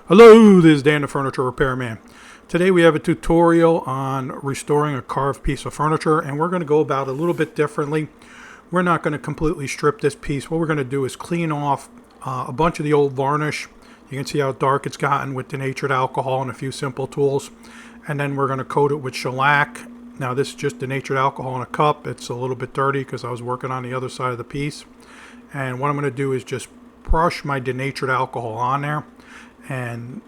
Hello, this is Dan the Furniture Repairman. Today we have a tutorial on restoring a carved piece of furniture, and we're going to go about it a little bit differently. We're not going to completely strip this piece. What we're going to do is clean off a bunch of the old varnish. You can see how dark it's gotten with denatured alcohol and a few simple tools. And then we're going to coat it with shellac. Now this is just denatured alcohol in a cup. It's a little bit dirty because I was working on the other side of the piece. And what I'm going to do is just brush my denatured alcohol on there and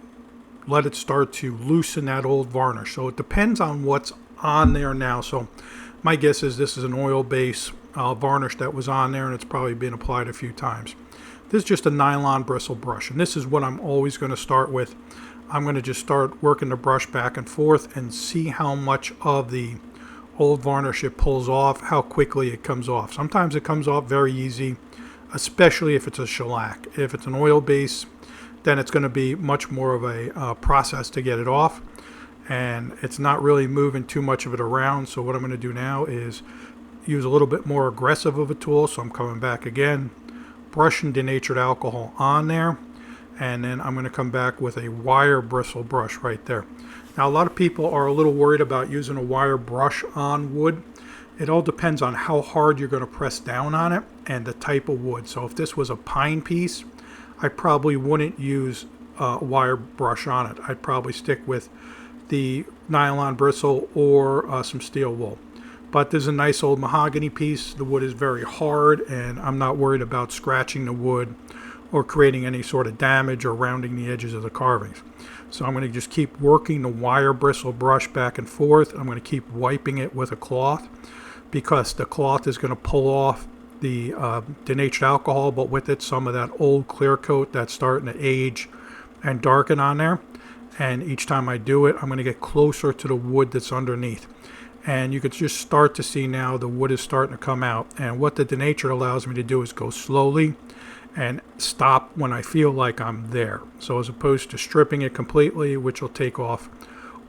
let it start to loosen that old varnish. So it depends on what's on there now. So my guess is this is an oil-based varnish that was on there, and it's probably been applied a few times. This is just a nylon bristle brush, and this is what I'm always going to start with. I'm going to just start working the brush back and forth and see how much of the old varnish it pulls off, how quickly it comes off. Sometimes it comes off very easy, especially if it's a shellac. If it's an oil base, then it's going to be much more of a process to get it off, and it's not really moving too much of it around. So what I'm going to do now is use a little bit more aggressive of a tool. So I'm coming back again, brushing denatured alcohol on there, and then I'm going to come back with a wire bristle brush right there. Now a lot of people are a little worried about using a wire brush on wood. It all depends on how hard you're going to press down on it and the type of wood. So if this was a pine piece, I probably wouldn't use a wire brush on it. I'd probably stick with the nylon bristle or some steel wool. But there's a nice old mahogany piece. The wood is very hard, and I'm not worried about scratching the wood or creating any sort of damage or rounding the edges of the carvings. So I'm going to just keep working the wire bristle brush back and forth. I'm going to keep wiping it with a cloth, because the cloth is going to pull off the denatured alcohol, but with it some of that old clear coat that's starting to age and darken on there. And each time I do it, I'm going to get closer to the wood that's underneath, and you could just start to see now the wood is starting to come out. And what the denatured allows me to do is go slowly and stop when I feel like I'm there. So as opposed to stripping it completely, which will take off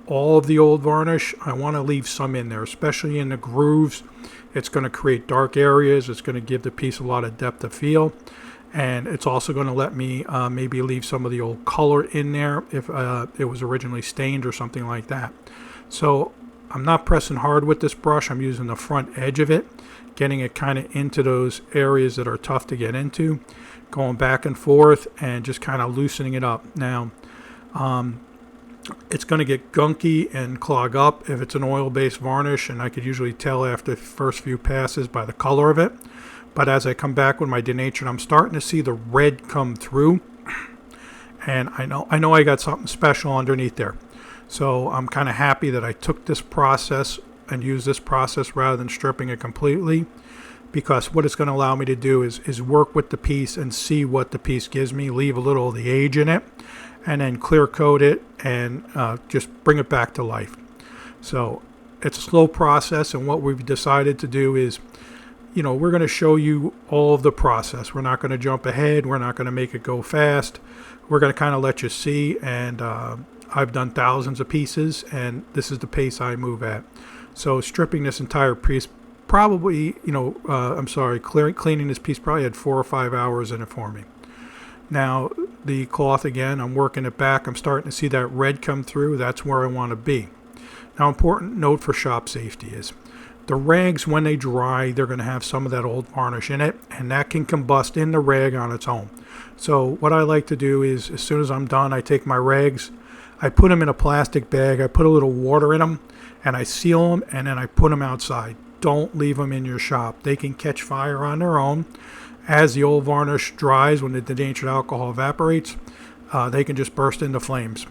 all of the old varnish, I want to leave some in there, especially in the grooves. It's going to create dark areas. It's going to give the piece a lot of depth of feel, and it's also going to let me maybe leave some of the old color in there if it was originally stained or something like that. So I'm not pressing hard with this brush. I'm using the front edge of it, getting it kind of into those areas that are tough to get into, going back and forth and just kind of loosening it up. Now it's going to get gunky and clog up if it's an oil-based varnish, and I could usually tell after the first few passes by the color of it. But as I come back with my denatured, I'm starting to see the red come through, and I know I got something special underneath there. So I'm kind of happy that I took this process and used this process rather than stripping it completely, because what it's going to allow me to do is work with the piece and see what the piece gives me, leave a little of the age in it, and then clear coat it and just bring it back to life. So it's a slow process, and what we've decided to do is, we're going to show you all of the process. We're not going to jump ahead. We're not going to make it go fast. We're going to kind of let you see, and I've done thousands of pieces, and this is the pace I move at. So stripping this entire piece probably, cleaning this piece probably had 4 or 5 hours in it for me. Now the cloth, again, I'm working it back. I'm starting to see that red come through. That's where I want to be. Now, important note for shop safety is the rags, when they dry, they're going to have some of that old varnish in it, and that can combust in the rag on its own. So what I like to do is, as soon as I'm done, I take my rags, I put them in a plastic bag, I put a little water in them, and I seal them, and then I put them outside. Don't leave them in your shop. They can catch fire on their own. As the old varnish dries, when the denatured alcohol evaporates, they can just burst into flames.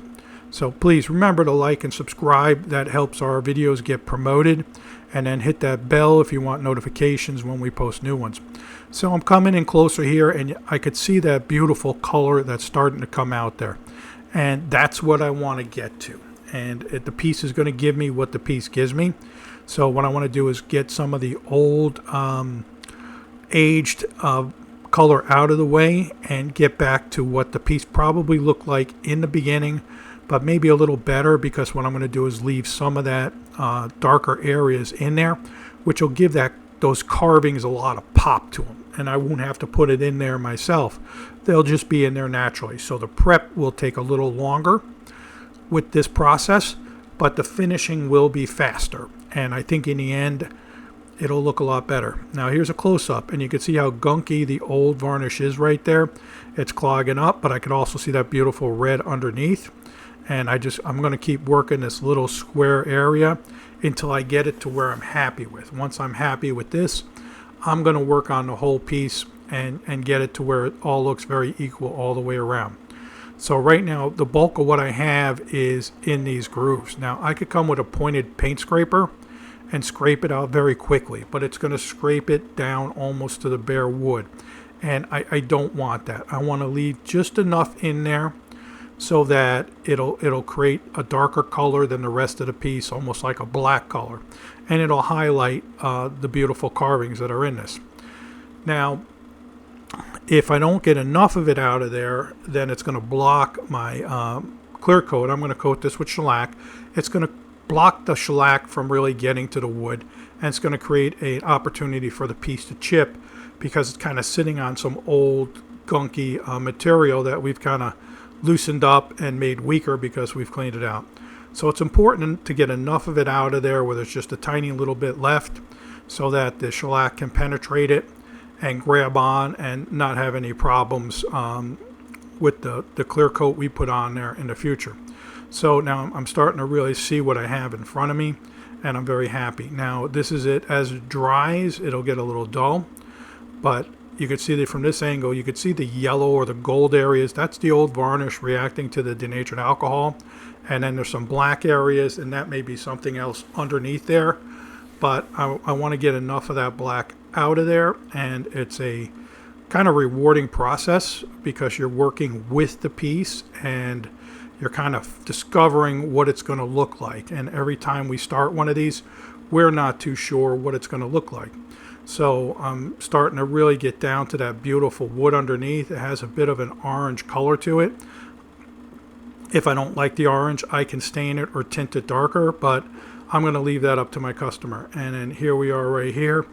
So please remember to like and subscribe. That helps our videos get promoted. And then hit that bell if you want notifications when we post new ones. So I'm coming in closer here, and I could see that beautiful color that's starting to come out there. And that's what I want to get to. And the piece is going to give me what the piece gives me. So what I want to do is get some of the old aged color out of the way and get back to what the piece probably looked like in the beginning, but maybe a little better, because what I'm going to do is leave some of that darker areas in there, which will give those carvings a lot of pop to them. and I won't have to put it in there myself. They'll just be in there naturally. So the prep will take a little longer with this process, but the finishing will be faster. And I think in the end, it'll look a lot better. Now here's a close-up, and you can see how gunky the old varnish is right there. It's clogging up, but I can also see that beautiful red underneath. And I'm going to keep working this little square area until I get it to where I'm happy with. Once I'm happy with this, I'm going to work on the whole piece and get it to where it all looks very equal all the way around. So right now, the bulk of what I have is in these grooves. Now, I could come with a pointed paint scraper and scrape it out very quickly, but it's going to scrape it down almost to the bare wood. And I don't want that. I want to leave just enough in there so that it'll create a darker color than the rest of the piece, almost like a black color. And it'll highlight the beautiful carvings that are in this. Now, if I don't get enough of it out of there, then it's going to block my clear coat. I'm going to coat this with shellac. It's going to block the shellac from really getting to the wood, and it's going to create an opportunity for the piece to chip because it's kind of sitting on some old gunky material that we've kind of loosened up and made weaker because we've cleaned it out. So it's important to get enough of it out of there where there's just a tiny little bit left so that the shellac can penetrate it and grab on and not have any problems with the clear coat we put on there in the future. So now I'm starting to really see what I have in front of me, and I'm very happy. Now this is it. As it dries, it'll get a little dull, but you could see that from this angle, you could see the yellow or the gold areas. That's the old varnish reacting to the denatured alcohol. And then there's some black areas, and that may be something else underneath there. But I want to get enough of that black out of there, and it's a kind of rewarding process because you're working with the piece and you're kind of discovering what it's going to look like. And every time we start one of these, we're not too sure what it's going to look like. So I'm starting to really get down to that beautiful wood underneath. It has a bit of an orange color to it. If I don't like the orange, I can stain it or tint it darker, but I'm going to leave that up to my customer. And then here we are right here.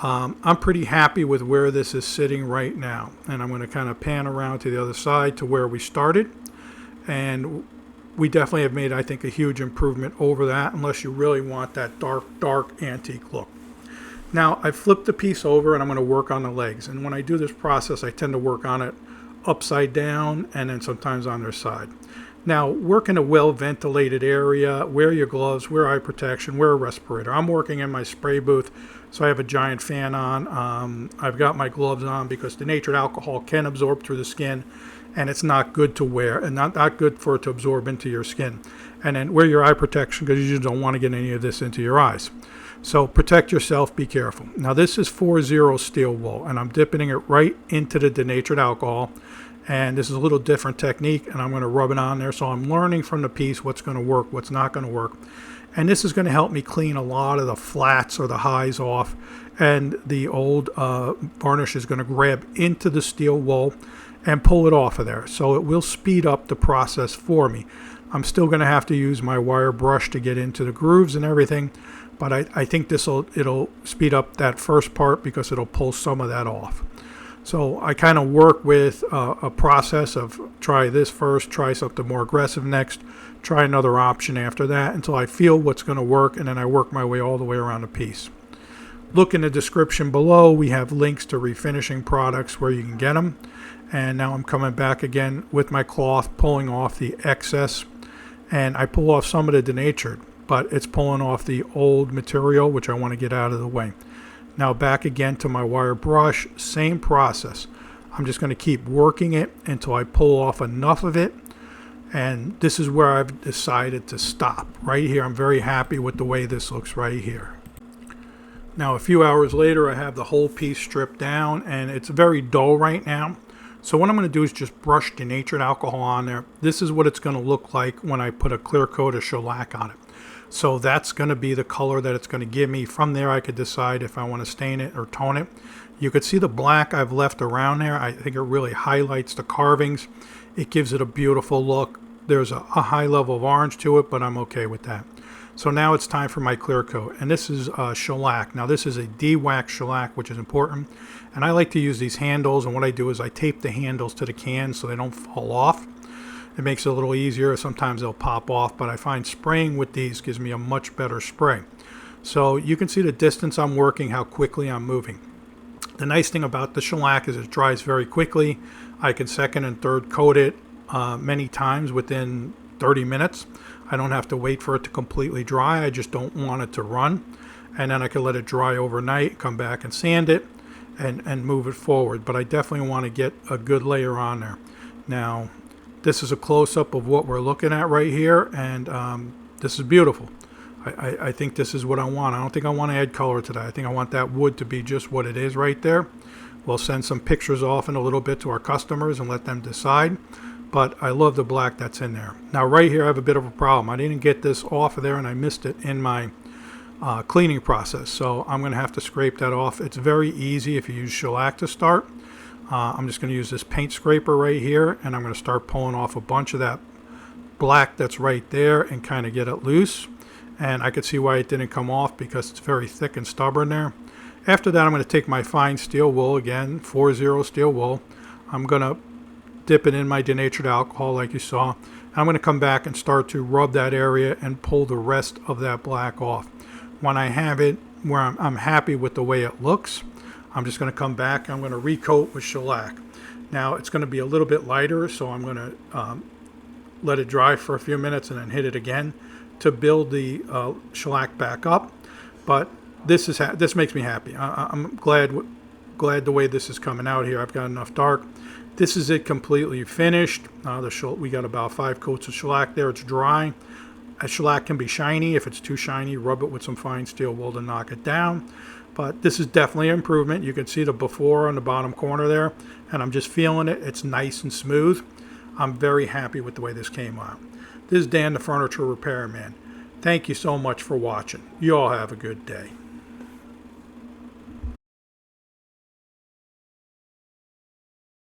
I'm pretty happy with where this is sitting right now. And I'm going to kind of pan around to the other side to where we started. And we definitely have made, I think, a huge improvement over that, unless you really want that dark antique look. Now, I flipped the piece over and I'm going to work on the legs. And when I do this process, I tend to work on it upside down and then sometimes on their side. Now, work in a well-ventilated area. Wear your gloves, wear eye protection, wear a respirator. I'm working in my spray booth, so I have a giant fan on. I've got my gloves on because denatured alcohol can absorb through the skin, and it's not good to wear, and not good for it to absorb into your skin. And then wear your eye protection because you just don't want to get any of this into your eyes. So protect yourself, be careful. Now this is 4-0 steel wool, and I'm dipping it right into the denatured alcohol. And this is a little different technique, and I'm going to rub it on there. So I'm learning from the piece what's going to work, what's not going to work. And this is going to help me clean a lot of the flats or the highs off. And the old varnish is going to grab into the steel wool and pull it off of there. So it will speed up the process for me. I'm still going to have to use my wire brush to get into the grooves and everything. But I think it'll speed up that first part because it'll pull some of that off. So I kind of work with a process of try this first, try something more aggressive next, try another option after that until I feel what's going to work, and then I work my way all the way around the piece. Look in the description below. We have links to refinishing products where you can get them. And now I'm coming back again with my cloth, pulling off the excess, and I pull off some of the denatured, but it's pulling off the old material, which I want to get out of the way. Now back again to my wire brush, same process. I'm just going to keep working it until I pull off enough of it. And this is where I've decided to stop. Right here, I'm very happy with the way this looks right here. Now a few hours later, I have the whole piece stripped down, and it's very dull right now. So what I'm going to do is just brush denatured alcohol on there. This is what it's going to look like when I put a clear coat of shellac on it. So that's going to be the color that it's going to give me. From there, I could decide if I want to stain it or tone it. You could see the black I've left around there. I think it really highlights the carvings. It gives it a beautiful look. There's a high level of orange to it, but I'm okay with that. So now it's time for my clear coat, and this is shellac. Now this is a dewaxed shellac, which is important, and I like to use these handles, and what I do is I tape the handles to the can so they don't fall off. It makes it a little easier. Sometimes they'll pop off, but I find spraying with these gives me a much better spray. So you can see the distance I'm working, how quickly I'm moving. The nice thing about the shellac is it dries very quickly. I can second and third coat it many times within 30 minutes. I don't have to wait for it to completely dry. I just don't want it to run. And then I can let it dry overnight, come back and sand it and move it forward. But I definitely want to get a good layer on there. Now, this is a close-up of what we're looking at right here, and this is beautiful. I think this is what I want. I don't think I want to add color to that. I think I want that wood to be just what it is right there. We'll send some pictures off in a little bit to our customers and let them decide. But I love the black that's in there. Now right here I have a bit of a problem. I didn't get this off of there and I missed it in my cleaning process. So I'm going to have to scrape that off. It's very easy if you use shellac to start. I'm just going to use this paint scraper right here, and I'm going to start pulling off a bunch of that black that's right there and kind of get it loose. And I could see why it didn't come off because it's very thick and stubborn there. After that I'm going to take my fine steel wool, again 4-0 steel wool. I'm going to dip it in my denatured alcohol like you saw. I'm going to come back and start to rub that area and pull the rest of that black off. When I have it where I'm happy with the way it looks, I'm just going to come back. I'm going to recoat with shellac. Now it's going to be a little bit lighter, so I'm going to let it dry for a few minutes and then hit it again to build the shellac back up. But this makes me happy. I'm glad the way this is coming out here. I've got enough dark. This is it completely finished. We got about 5 coats of shellac there. It's dry. A shellac can be shiny. If it's too shiny, rub it with some fine steel wool to knock it down. But this is definitely an improvement. You can see the before on the bottom corner there, and I'm just feeling it. It's nice and smooth. I'm very happy with the way this came out. This is Dan, the Furniture Repairman. Thank you so much for watching. You all have a good day.